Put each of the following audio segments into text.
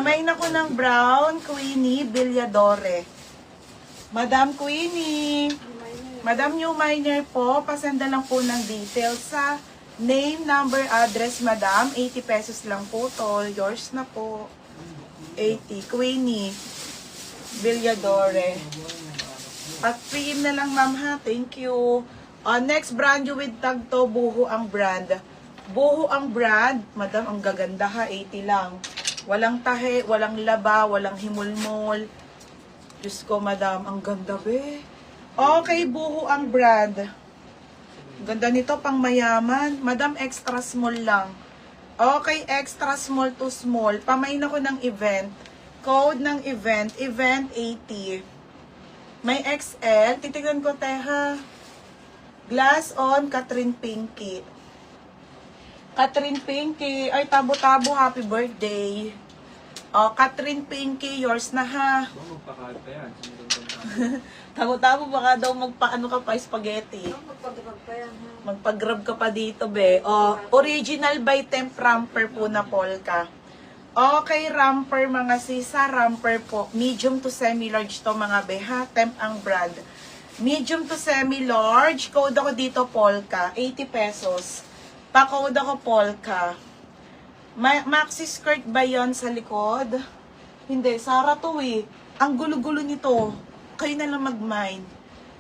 Pamain ako ng brown, Queenie Villadore. Madam Queenie. Madam New Miner po, pasenda lang po ng details sa name, number, address, madam. 80 pesos lang po to. Yours na po. 80. Queenie Villadore. At PM na lang, ma'am, ha. Thank you. Next brand new with tag to, Buho ang brand. Buho ang brand. Madam, ang gaganda ha. 80 lang. Walang tahe, walang laba, walang himulmol. Diyos ko, madam, ang ganda, be. Okay, Buho ang brand. Ganda nito, pang mayaman. Madam, extra small lang. Okay, extra small to small. Pamain ako ng event. Code ng event, event 80. May XL. Titignan ko, teha. Glass on, Catherine Pinky. Catherine Pinky. Ay, tabo-tabo, happy birthday. Catherine Pinky, yours na ha. Magpakahal pa yan. Tabo-tabo, baka daw magpaano ka pa, spaghetti. Magpag-grab pa yan, ha? Magpag-grab ka pa dito, be. Original by Temp Ramper po na polka. Okay, ramper mga sisa, ramper po. Medium to semi-large to mga be, ha? Temp ang brand. Medium to semi-large. Code ako dito, polka. 80 pesos. Pa-code ako, polka. Maxi skirt ba yon sa likod? Hindi, Sara to eh. Ang gulo-gulo nito. Kayo na lang mag-mind.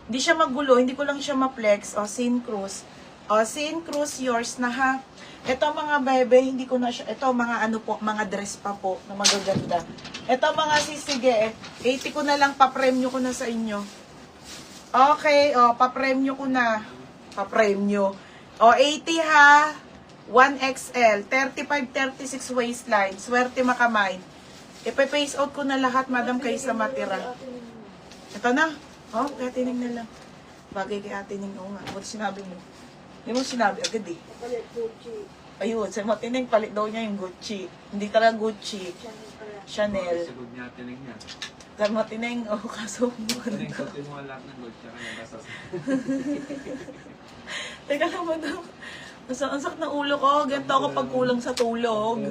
Hindi siya magulo, hindi ko lang siya ma-flex. Sin Cruz. Sin Cruz, yours na ha. Ito mga bebe, hindi ko na siya, ito mga ano po, mga dress pa po na magaganda. Ito mga sisige, 80 ko na lang, pa-premyo ko na sa inyo. Okay, pa-premyo ko na. Pa-premyo. 80 ha, 1XL, 35-36 waistline, swerte makamay. Ipe-face out ko na lahat, madam, kaysa matira. Ito na. Kaya tining na lang. Bagay kay Ate Ning, nga. Ba't sinabi mo? Hindi mo sinabi agad eh. Palit Gucci. Ayun, sa Matining, palit daw niya yung Gucci. Hindi talaga Gucci. Chanel pala. Chanel. Sagod niya, tinig niya. Sa Matining, kaso mo. Tinig, sabi mo lahat ng gold. Tsaka yung basas. Teka lang mo daw. Ang sakit ng ulo ko. Ganito ako pag kulang sa tulog.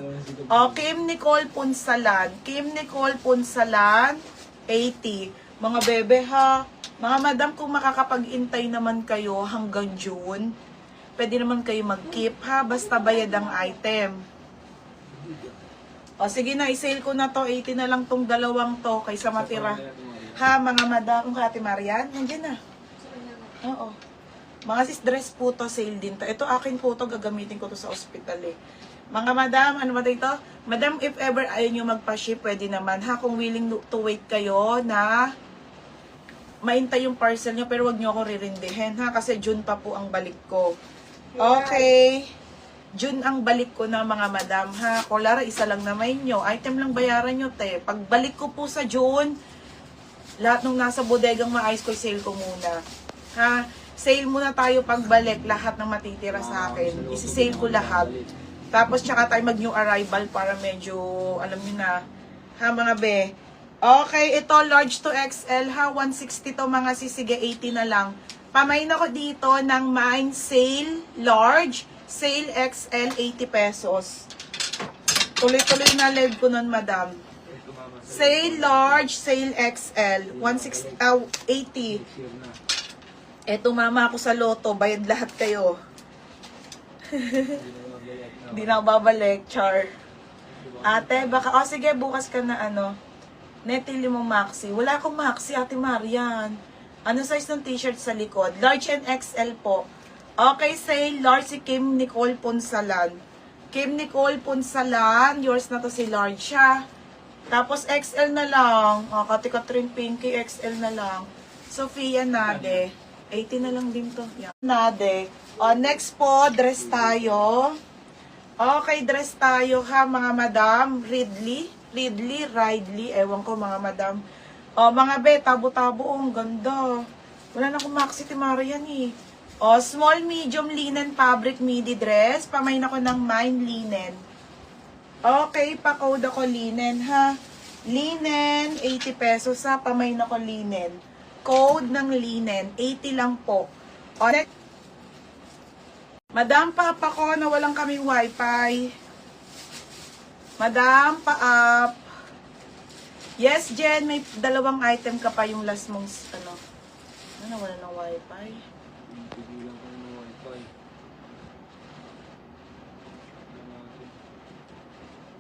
Kim Nicole Punsalan. Kim Nicole Punsalan, 80. Mga bebe ha. Mga madam, kung makakapag-intay naman kayo hanggang June, pwede naman kayo mag-keep ha, basta bayad ang item. Sige na, i-sale ko na to, 80 na lang tong dalawang to, kaysa matira. Ha, mga madam, Ate Marian, nandiyan na. Oo. Mga sis, dress po to, sale din to. Ito akin po to, gagamitin ko to sa ospital eh. Mga madam, ano ba ito? Madam, if ever ayaw nyo magpa-ship, pwede naman ha, kung willing to wait kayo na maintay yung parcel nyo, pero wag nyo ako ririndihin ha, kasi June pa po ang balik ko. Okay. June ang balik ko na mga madam ha. Kulara, isa lang naman nyo. Item lang bayaran nyo te. Pagbalik ko po sa June, lahat ng nasa bodegang maayos ko, sale ko muna. Ha? Sale muna tayo pagbalik. Lahat ng matitira sa akin. Isi-sale ko lahat. Tapos tsaka tayo mag new arrival para medyo, alam nyo na. Ha mga be? Okay, ito large to XL ha, 160 to mga sisige, 80 na lang. Pamain ako dito ng mine sale large, sale XL, 80 pesos. Tuloy-tuloy na live ko nun, madam. Sale large, sale XL, 160, 80. Eto mama ako sa loto, bayad lahat kayo. Hindi na ako babalik, char. Ate, baka, sige, bukas ka na ano. Netili mo maxi. Wala akong maxi, Ate Marian. Ano size ng t-shirt sa likod? Large and XL po. Okay, say large si Kim Nicole Punsalan. Kim Nicole Punsalan. Yours na to si large siya. Tapos XL na lang. Kati Catherine Pinky, XL na lang. Sophia Nade. 80 na lang din to. Yeah. Nade. Next po, dress tayo. Okay, dress tayo ha mga madam. Ridley, ewan ko mga madam. Mga be, tabo-tabo, ang ganda. Wala na akong maxi Marian eh. Small, medium, linen, fabric, midi dress. Pamain ako ng mine linen. Okay, pa-code ako linen ha. Linen, 80 pesos ha. Pamain ako linen. Code ng linen, 80 lang po. Next. Madam, papa ko na walang kaming wifi. Madam, pa-up. Yes, Jen, may dalawang item ka pa yung last mong, wala ng wifi. Pigilan ko ng wifi.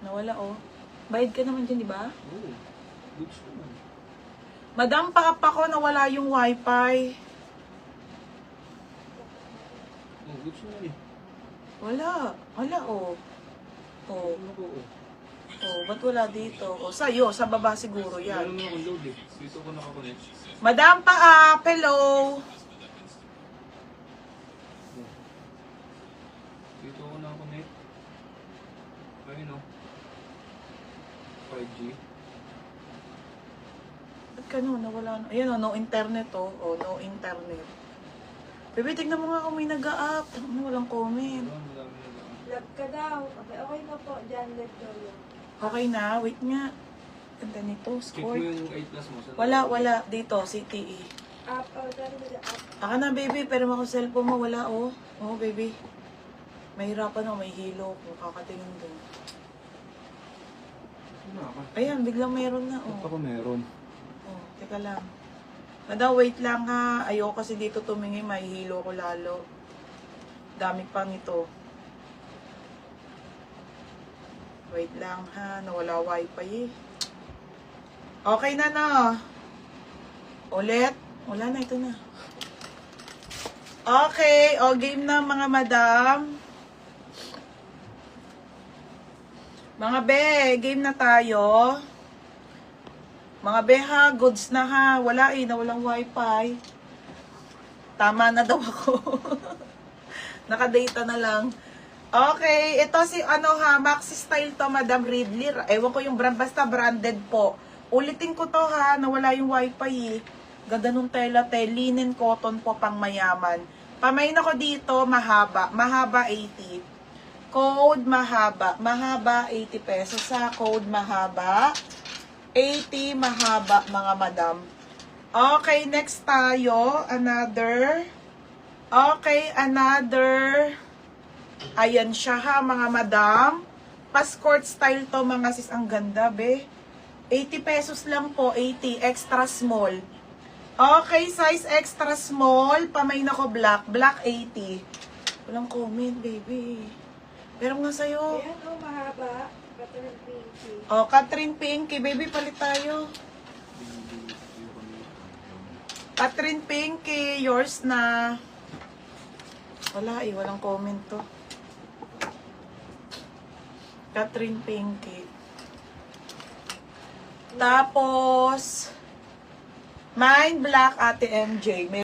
Nawala, oh. Bayad ka naman dyan, di ba? Oo. Goods naman. Madam, pa ko nawala yung wifi. Oh, goods naman eh. Wala, oh. Oh, Ano ko oh. oh, ba't wala dito? Oh, sa'yo, sa baba siguro yan. Meron nga akong load eh. Dito ko nakakonect. Madam, hello. Dito ko nakakonect. Ayun oh. 5G. Ba't ka nawala na? Ayan, oh, no internet, oh. Oh, no internet. Bebe, tignan mo nga kung may nag-a-up. Walang comment. Wala, madami na lang. Love ka daw. Okay na po. Diyan, love daw yun. Okay na, wait nga. Ganda nito, Check mo score. yung 8 plus mo. Wala. Dito, CTE. Up, dyan mo dyan, up. Aka na, baby, pero ako cellphone mo, wala, oh. Oh, baby. Mahirapan ako, may hilo kung kakatingin dun. Wala ka. Ayan, biglang meron na, Ba't oh. ako meron? Oh, teka lang. Madam, wait lang ha. Ayoko kasi dito tumingin, may hilo ko lalo. Dami pa nito. Wait lang ha, nawala wifi eh. Okay na na. Ulit. Wala na, ito na. Okay, o game na mga madam. Mga be, game na tayo. Mga be ha, goods na ha. Wala eh, nawalang wifi. Tama na daw ako. Nakadata na lang. Okay, ito si Maxi Style to, Madam Ridley. Ewan ko yung brand, basta branded po. Ulitin ko to ha, nawala yung wifi eh. Ganda nung tela, linen cotton po, pang mayaman. Pamain ako dito, mahaba. Mahaba 80. Code mahaba. Mahaba 80 pesos sa code mahaba. 80 mahaba mga madam. Okay, next tayo. Another. Okay, another. Ayan siya ha, mga madam. Passport style to, mga sis. Ang ganda, be. 80 pesos lang po. 80. Extra small. Okay, size extra small. Pamain ako black. Black 80. Walang comment, baby. Pero nga sa'yo. Ayan, oh, mahaba. Pattern pinky. Oh, Catherine Pinky. Baby, palit tayo. Catherine Pinky, yours na. Wala eh, walang comment to. Catherine Pinky. Tapos, mine black, Ate MJ. May